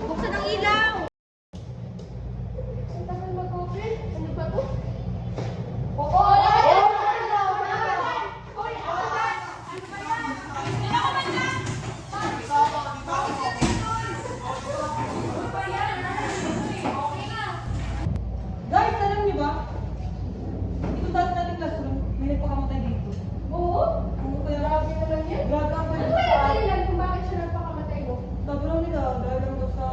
Buksan ang ilaw! Ang tagal mag-open? Ano ba to? Oo! Guys, alam niyo ba? Ito dati nating classroom, may nagpakamatay dito. Oo? Oo, kaya Grabe naman yan. grabe ang Ano kaya dahilan kung bakit siya nagpakamatay mo? sabi lang nila, dahil lang daw sa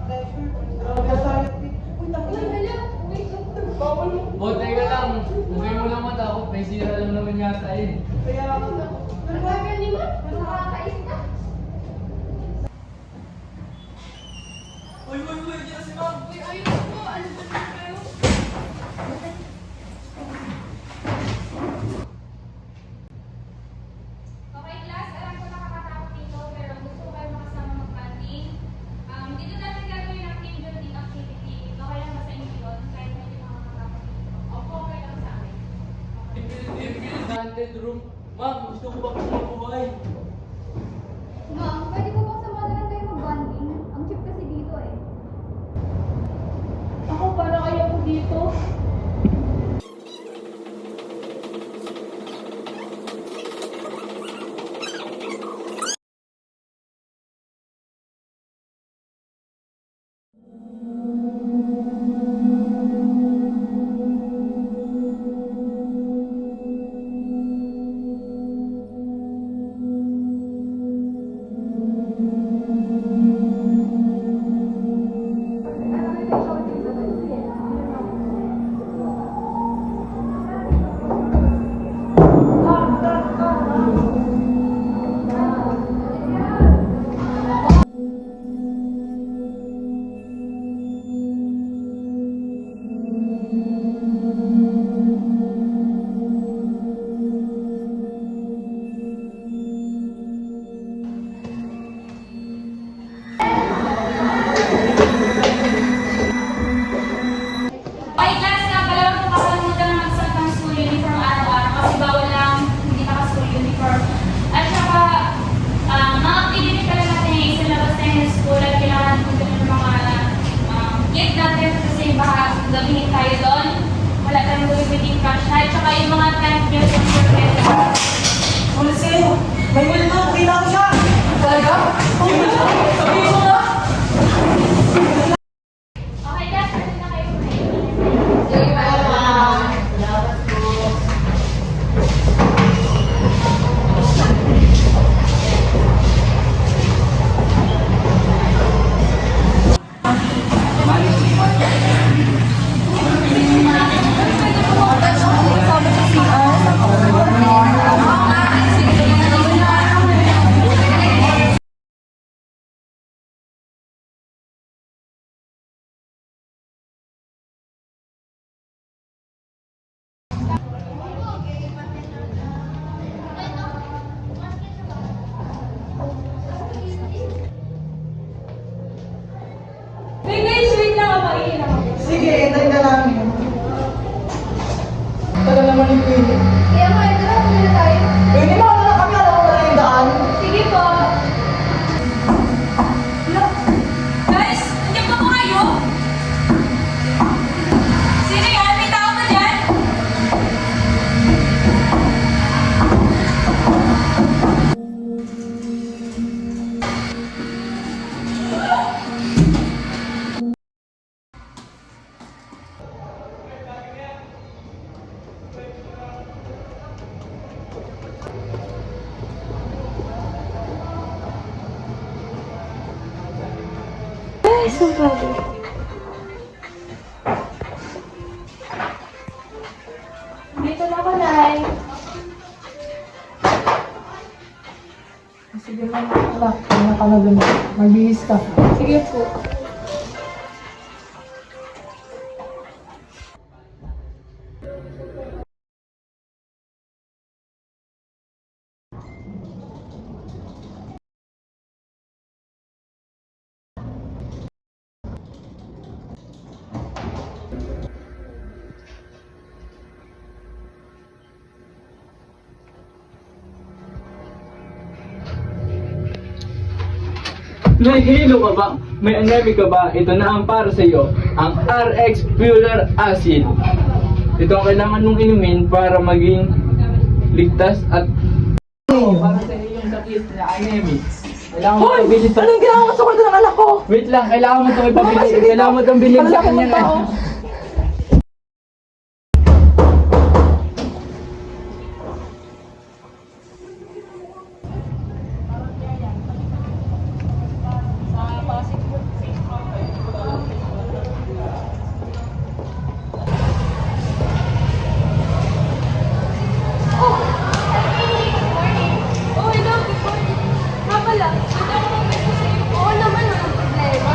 pressure, sa anxiety. Uy, Uy, tapos hala! Wait lang. Bawal mo. O, teka lang. Huwag mo lang matakot. May sira lang naman yata yun. kaya Ang tagal ni Ma. Nakakais ka. Uy, dyan na si Ma'am. Uy, ayun po. Ano ba na kayo? Okay, class, alam ko nakakatakot dito, pero gusto ko kayo makasama mag-planning. Dito natin gagawin ang team building activity. Okay lang ba sa inyo yun? Kahit medyo nakakatakot dito. Opo, okay lang sa akin. Haunted room. Ma'am, gusto ko ba po mabuhay? Ma'am, pwede ko bang samahan na lang kayo mag-bonding? Ang cheap kasi dito eh. Ako, parang ayaw ko dito. Okay, class, nga pala huwag mo kakalimutan na magsuot ng school uniform araw-araw kasi bawal lang hindi naka-school uniform. At saka, mga activity pala natin ay isa labas tayo ng school at kailangan natin ng mga gift natin kasi baka gabihin tayo doon. Wala tayong gawin cash na. At saka yung mga plant bills ng surprise. ulit kayo. May multo, kita ko siya. Talaga? Sabihin mo na. Okay, class, ano na kayo kumain? Sige, bye-bye. Wait, guys, wait lang. Maingin ako. Sige, entay ka namin. Tagal naman yung pili. Kaya nga, ito lang muna tayo. Hindi mo na kami, alam mo na yung daan. Sige po. Guys, nandiyan pa ba kayo? Sino yan? May tao ba dyan? Dito na ako, Nay. Sige lang, anak. Ano ka na dun? Magbihis ka. Sige po. Nahihilo ka ba? May anemic ka ba? Ito na ang para sa iyo, ang RX Fuller Acid. Ito ang kailangan mong inumin para maging ligtas at para sa iyong sakit na anemic. Kailangan mo Hoy! ipabilis sa... Anong ginawa mo sa kwarto ng anak ko? Wait lang, kailangan mo itong ipabilis. Sige, Kailangan mo itong bilhin sa Malalaki kanya mong na. tao. Oh, hello, good morning. Nga pala, ito ang mga gusto sa'yo. Oo naman, walang problema.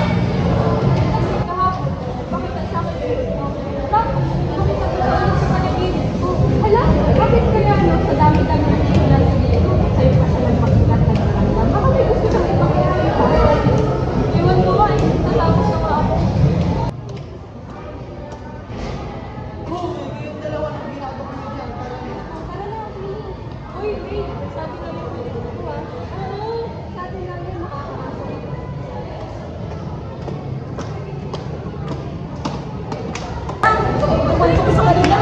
Kasi kahapon, pakita sa akin yung tapos, nakita ko sa panaginip ko. Hala, bakit kaya no? Sa dami-dami ng simulan na dito. Sa'yo pa siya nagpakilat na naramdam. Baka may gusto siyang ipakita. Iwan ko nga eh. Natapos na nga ako. Tara na, please. Uy, wait. Sabi na yung pinito ko ah. Oo, sabi namin makakasok. Balik ko sa kanila.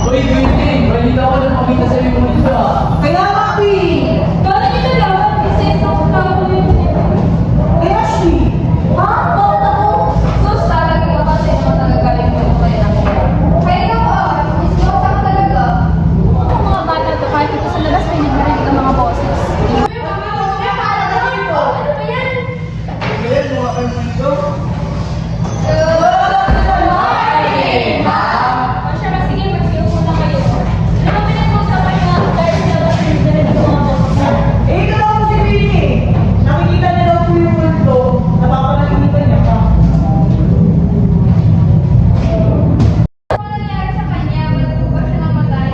Uy, Quentin! Balita ko na makita sa iyo mo dito ah. Kaya nga, Queen! Bakit ito lang? Kasi ito ang tao yun. Kaya, Shi! Ha? Bakit ako? Sus, talaga ka kasi naman talaga yung mga kaya ako. Kaya ikaw ah, mismo ka talaga. Ang mga bata to, kahit ito sa labas, may nagmarinig ang mga boses. Ano ba yan? O siya na, sige, mag-iupo na kayo. Ano ba pinag-uusapan niyo nga? Dahil sa labas, may nagmarinig ang mga boses. Eh, ito lang si Queenie! Nakikita niya daw po yung multo. Napapanaginipan niya pa. Ano nangyari sa kanya? Ba't po ba siya namatay?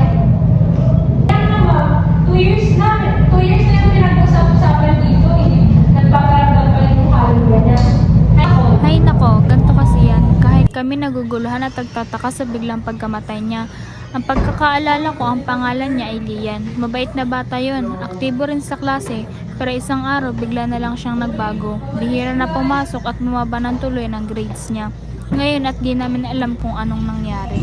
Yan naman, 2 years na yung pinag-usap-usapan dito eh. Nagpaparamdam pa rin yung kaluluwa niya. Hay nako, ganito kasi yan. Kahit kami naguguluhan at nagtataka sa biglang pagkamatay niya. Ang pagkakaalala ko, ang pangalan niya ay Lian. Mabait na bata yon, aktibo rin sa klase, pero isang araw bigla na lang siyang nagbago. Bihira na pumasok at bumaba ng tuloy ng grades niya. Ngayon at di namin alam kung anong nangyari.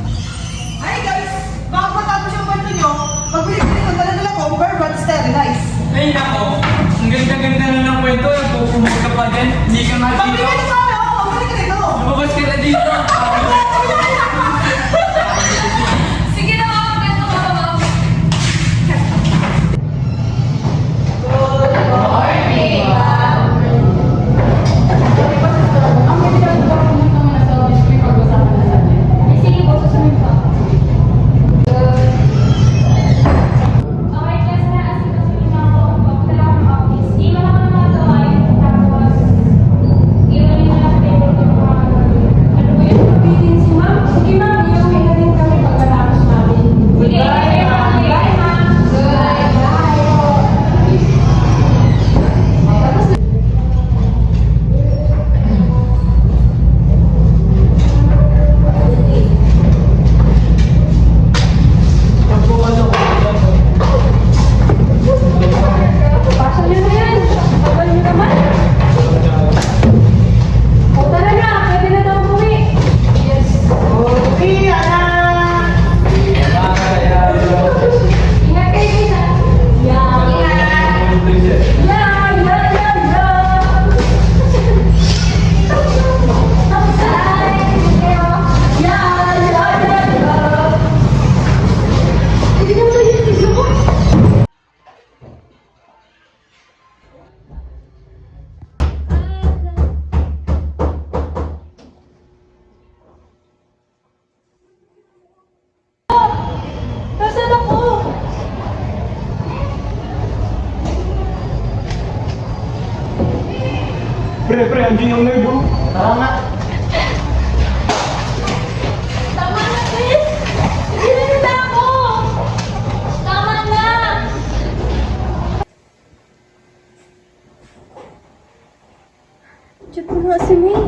Hi guys! Baka matapos yung kwento nyo, magbili ko dala-dala ko, but sterilize. Ay nako, ang ganda-ganda na ng kwento. Nagpupumus ka pa din. Hindi ka nga dito. Magbili ka sa amin, ako! Magbili ka dito! Lumabas ka na dito. Sige na mga kwento ka ba? Sige po, susunod pa. Okay, class na. Asik-asik na ako. Pagpunta lang ng office. Iwan ako ng mga gawain. Tapos, iwan yung mga table ko ng mga ano ba yun? pre, andiyan yung nerd, oh. Tara nga. Tama na, Chris! Hindi na nila ako! Tama na! Check mo nga si May.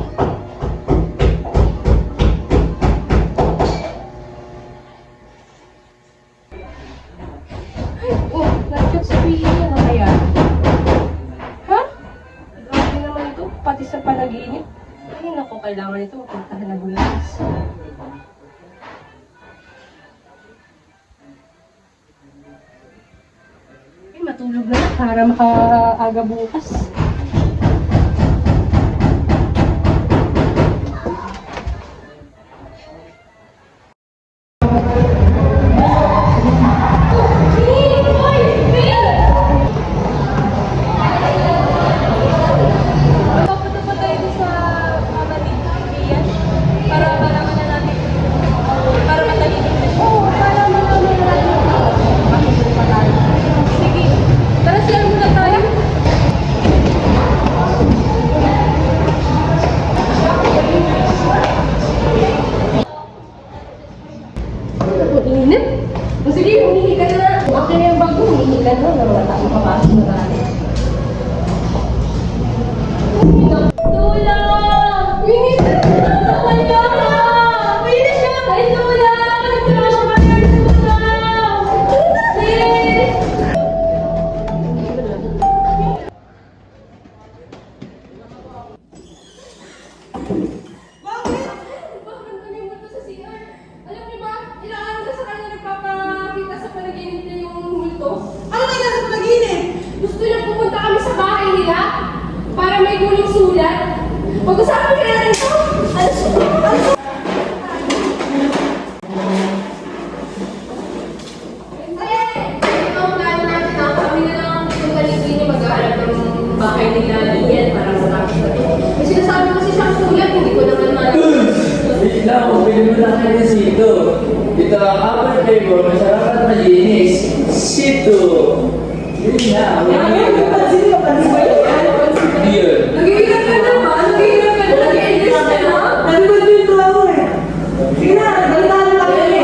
Ay, oh, nag-chat si May na kaya. Ha? Grabe naman ito, pati sa panaginip. Ay, naku, kailangan ito mapuntahan na bulas. Ay, matulog na para makaaga bukas. Papunta pa tayo sa mama ni Ian para malaman na natin, para matalinig na siya. Oo, para malaman na natin bakit pa tayo. Sige, tara siya muna tayo. Ang init. O sige, umihi ka na. Okay na yung bago, umihi ka na. Wala tayong papasok na natin. Tulong! Minit! Tulungan niyo ako! Minit siya! Ay, tulong! Tulungan kami! Tulong! Please! Bakit? Bakit ang dami multo sa CR? Alam niyo ba, ilang araw na sa kanya nagpapakita sa panaginip niya yung multo? Ano kaya sa panaginip? Gusto niya pupunta kami sa bahay nila para may gulong sulat. Pag-usapan kaya natin ito. Ito ang plano natin na kami na lang ang pagkaligin niya mag-aalap ng bahay nila Ian para matapos na ito. May sinasabi kasi siyang sulat, hindi ko naman Wait lang, kung pili mo lang kayo sito. Ito ang apple flavor, masarap at malinis. Sito! Yun na, Yun. Nag-iilan ka na ba? Nag-iilan ka na? Nag-iilan ka na? Nalibad yung tao eh. Sige na, nagalitan na kami.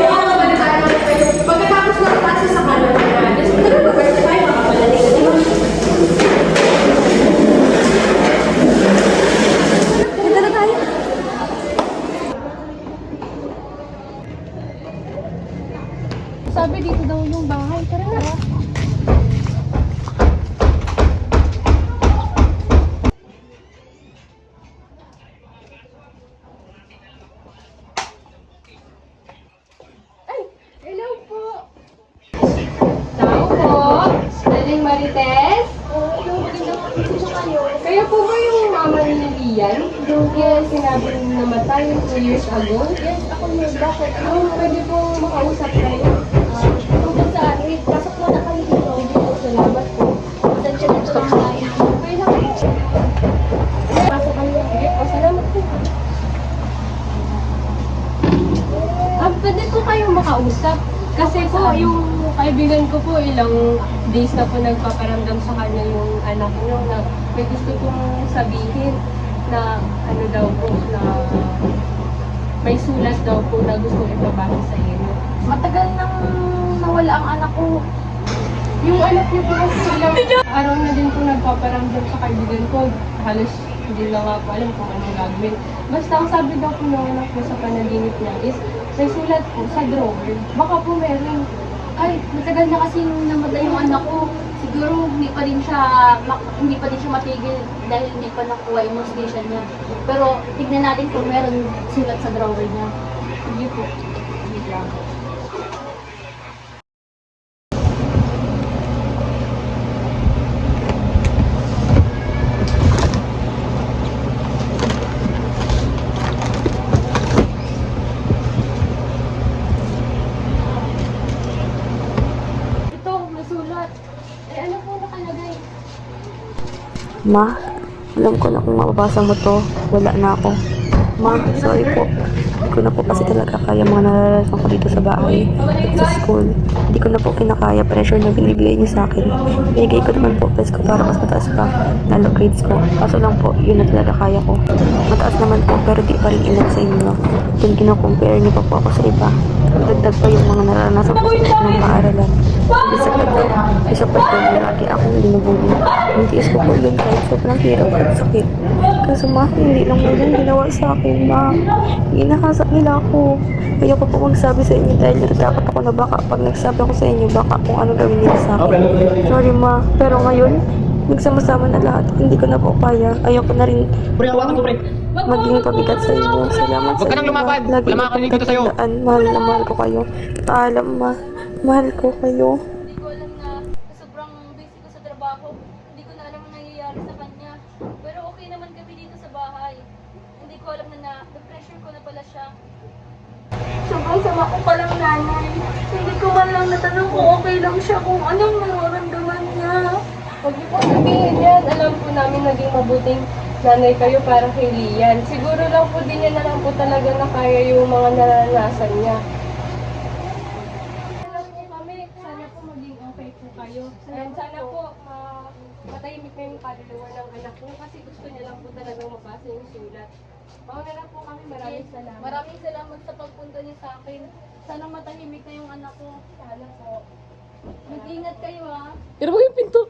Pagkatapos ng klase sa kanan na tara mag-verse tayo, makapalalig ka naman. Punta na tayo. Sabi dito daw yung bahay. Tara na. Ay, hello po. Tao po. Aling Marites. Hello, magandang umaga kayo. Kayo po ba yung mama ni Ian? Yung sinabi namatay 2 years ago? Yes, ako yun. Bakit? Pwede po makausap kayo. Tungkol sa akin, pasok mo na kayo dito. Salamat po. Pasensya na ito lang tayo. Okay lang. Pasok kayo. Okay, salamat po. Pwede po kayong makausap. Kasi po, yung kaibigan ko po, ilang days na po nagpaparamdam sa kanya yung anak niyo na may gusto pong sabihin na ano daw po, na may sulat daw po na gusto ipabasa sa inyo. Matagal nang nawala ang anak ko. Yung anak niyo po kasi ilang araw na din po nagpaparamdam sa kaibigan ko. Halos hindi na nga po alam kung anong gagawin. Basta ang sabi daw po ng anak ko sa panaginip niya is may sulat po sa drawer. Baka po meron. Ay, matagal na kasi namatay yung anak ko. Siguro hindi pa din siya matigil dahil hindi pa nakuha yung hostation niya. Pero tignan natin kung meron sulat sa drawer niya. Sige po. Wait lang. Ito, may sulat. Eh, ano po nakalagay? Ma, alam ko na kung mababasa mo to, wala na ako. Ma, sorry po. Hindi ko na po kasi talaga kaya mga nararanasan ko dito sa bahay at sa school. Hindi ko na po kinakaya pressure na binibigay niyo sa akin. Binigay ko naman po best ko para mas mataas pa lalo grades ko. Kaso lang po, yun na talaga kaya ko. Mataas naman po pero di pa rin enough sa inyo. Kung kino-compare niyo pa po ako sa iba. Dagdag pa yung mga nararanasan ko sa ng paaralan. Isa pa po, lagi akong linubuli. Hindi is ko po yun kahit sobrang hirap at sakit. Kaso ma, hindi lang mo yun ginawa sa akin, ma. Inahasa nila ako. Kaya ko po magsabi sa inyo dahil natatakot ako na baka pag nagsabi ako sa inyo, baka kung ano gawin nila sa akin. Sorry ma, pero ngayon, nagsama-sama na lahat. Hindi ko na po kaya. Ayoko na rin maging pabigat sa inyo. Salamat sa inyo. Lagi na pagkakitaan. Mahal na mahal ko kayo. Paalam ma. Mahal ko kayo. Hindi ko alam na sobrang busy ko sa trabaho. Hindi ko na alam ang nangyayari sa kanya. Pero okay naman kami dito sa bahay. Hindi ko alam na na-pressure ko na pala siya. Sobrang sama ko palang nanay. Hindi ko man lang natanong kung okay lang siya, kung anong nararamdaman niya. Huwag niyo po sabihin yan. Alam po namin naging mabuting nanay kayo para kay Lian. Siguro lang po din niya na lang po talaga na kaya yung mga naranasan niya. Sana po kami, sana po maging okay po kayo. And sana po matahimik na yung kaluluwa ng anak niyo kasi gusto niya lang po talaga mabasa yung sulat. Mauna na po kami, maraming salamat. Maraming salamat sa pagpunta niyo sa akin. Sana matahimik na yung anak ko. Sana po. Mag-ingat kayo ha. Pero mo yung pinto.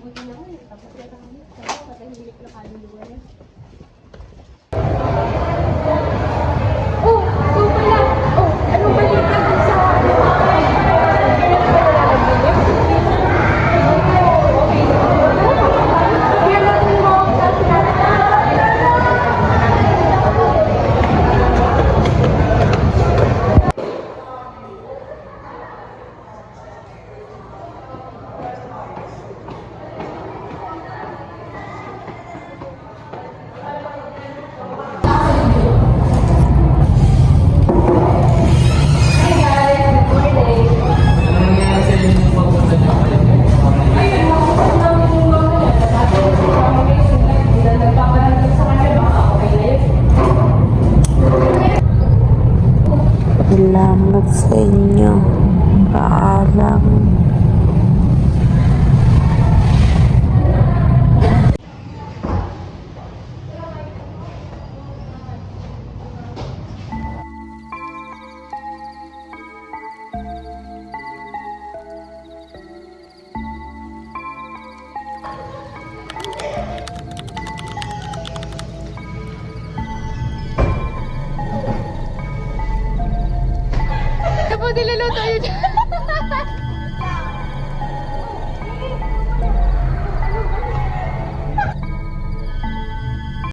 Buti naman, tapos na kami. Sana matahimik na kaluluwa niya. Oh, so pala. Oh, anong balita dun sa ano? Kaya ka nalalaginip? Okay. Kaya natin mo sa Salamat sa inyo. Paalam. Tapos niluluto yun.